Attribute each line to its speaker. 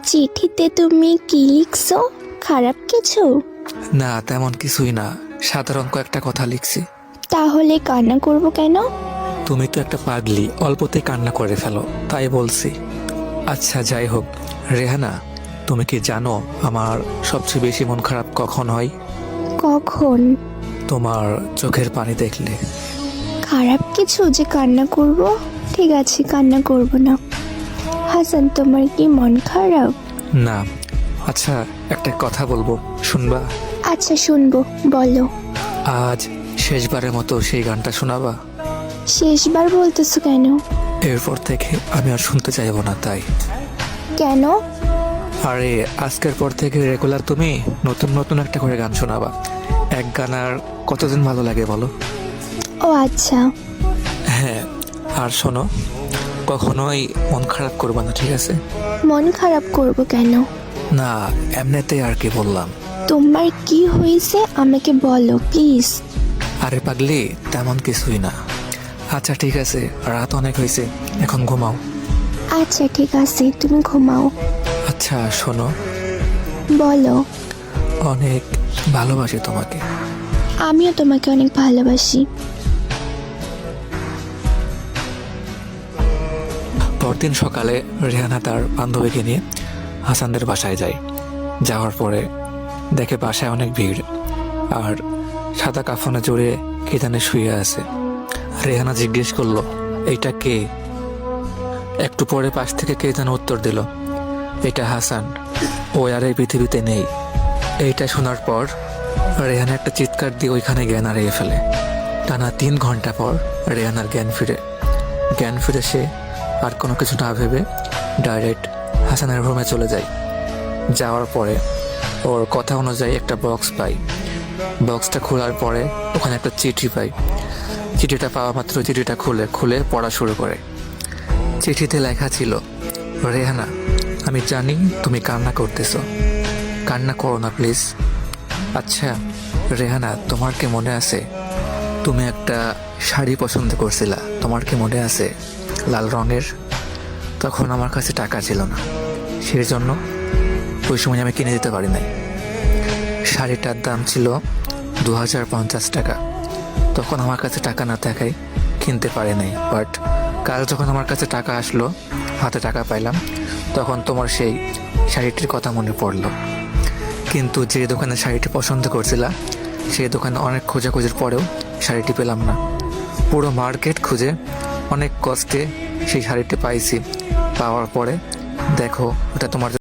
Speaker 1: চিঠিতে তুমি কি লিখছো? খারাপ কিছু?
Speaker 2: না, তেমন কিছুই না, সাধারণ কয়েকটা কথা লিখছি।
Speaker 1: তাহলে কান্না করব কেন?
Speaker 2: তুমি তো একটা পাগলি, অল্পতেই কান্না করে ফেলো, তাই বলছি। আচ্ছা যাই হোক, রেহানা, তুমি কি জানো আমার সবচেয়ে বেশি মন খারাপ কখন হয়?
Speaker 1: কখন?
Speaker 2: তোমার চোখের পানি দেখলে।
Speaker 1: খারাপ কিছু যে কান্না করব? ঠিক আছে, কান্না করব না। হাসান, তোমার কি মন খারাপ?
Speaker 2: না। আচ্ছা, একটা কথা বলবো, শুনবা?
Speaker 1: আচ্ছা শুনবো, বলো।
Speaker 2: আজ শেষবারের মতো সেই গানটা শোনাবা?
Speaker 1: শেষবার বলতেছো কেন?
Speaker 2: এরপর থেকে আমি আর শুনতে চাইবো না, তাই।
Speaker 1: কেন?
Speaker 2: আরে আজকের পর থেকে রেগুলার তুমি নতুন নতুন একটা করে গান শোনাবা। এক গান আর কতদিন ভালো লাগে বলো?
Speaker 1: ও আচ্ছা।
Speaker 2: হ্যাঁ, আর শোনো, কখনোই মন খারাপ করবা না, ঠিক আছে?
Speaker 1: মন খারাপ করব কেন?
Speaker 2: না, এমনিতেই আর কি বললাম।
Speaker 1: তোমার কি হয়েছে আমাকে বলো প্লিজ।
Speaker 2: আরে পাগলি, তেমন কিছুই না। আচ্ছা ঠিক আছে, রাত অনেক হয়েছে, এখন ঘুমাও।
Speaker 1: আচ্ছা ঠিক আছে, তুমি ঘুমাও।
Speaker 2: আচ্ছা শোনো,
Speaker 1: বলো।
Speaker 2: অনেক ভালোবাসি তোমাকে।
Speaker 1: আমিও তোমাকে অনেক ভালোবাসি।
Speaker 2: পরদিন সকালে রেহানা তার বান্ধবীকে নিয়ে হাসানদের বাসায় যায়। যাওয়ার পরে দেখে বাসায় অনেক ভিড়, আর সাদা কাফনে জড়িয়ে কে জানে শুয়ে আছে। রেহানা জিজ্ঞেস করলো, এইটা কে? একটু পরে পাশ থেকে কে যেন উত্তর দিল, এটা হাসান, ও আর এই পৃথিবীতে নেই। এইটা শোনার পর রেহানা একটা চিৎকার দিয়ে ওইখানে জ্ঞান হারিয়ে ফেলে। টানা 3 ঘন্টা পর রেহানার জ্ঞান ফিরে সে আর কোনো কিছু না ভেবে ডাইরেক্ট হাসানের রুমে চলে যায়। যাওয়ার পরে ওর কথা অনুযায়ী একটা বক্স পাই। বক্সটা খোলার পরে ওখানে একটা চিঠি পাই। চিঠিটা পাওয়া মাত্র চিঠিটা খুলে পড়া শুরু করে। চিঠিতে লেখা ছিল, রেহানা, আমি জানি তুমি কান্না করতেছো, কান্না করো না প্লিজ। আচ্ছা রেহানা, তোমার কি মনে আছে তুমি একটা শাড়ি পছন্দ করছিলা? তোমার কি মনে আছে, লাল রঙের? তখন আমার কাছে টাকা ছিল না, সেই জন্য ওই সময় আমি কিনে দিতে পারি নাই। শাড়িটার দাম ছিল 2050 টাকা। তখন আমার কাছে টাকা না থাকায় কিনতে পারি নাই। বাট কাল যখন আমার কাছে টাকা আসলো, হাতে টাকা পাইলাম, তখন তোমার সেই শাড়িটির কথা মনে পড়লো। কিন্তু যে দোকানে শাড়িটি পছন্দ করছিলা, সেই দোকানে অনেক খোঁজাখুঁজির পরেও শাড়িটি পেলাম না। পুরো মার্কেট খুঁজে অনেক কষ্টে সেই শাড়িটি পাইছি। পাওয়ার পরে দেখো, ওটা তোমার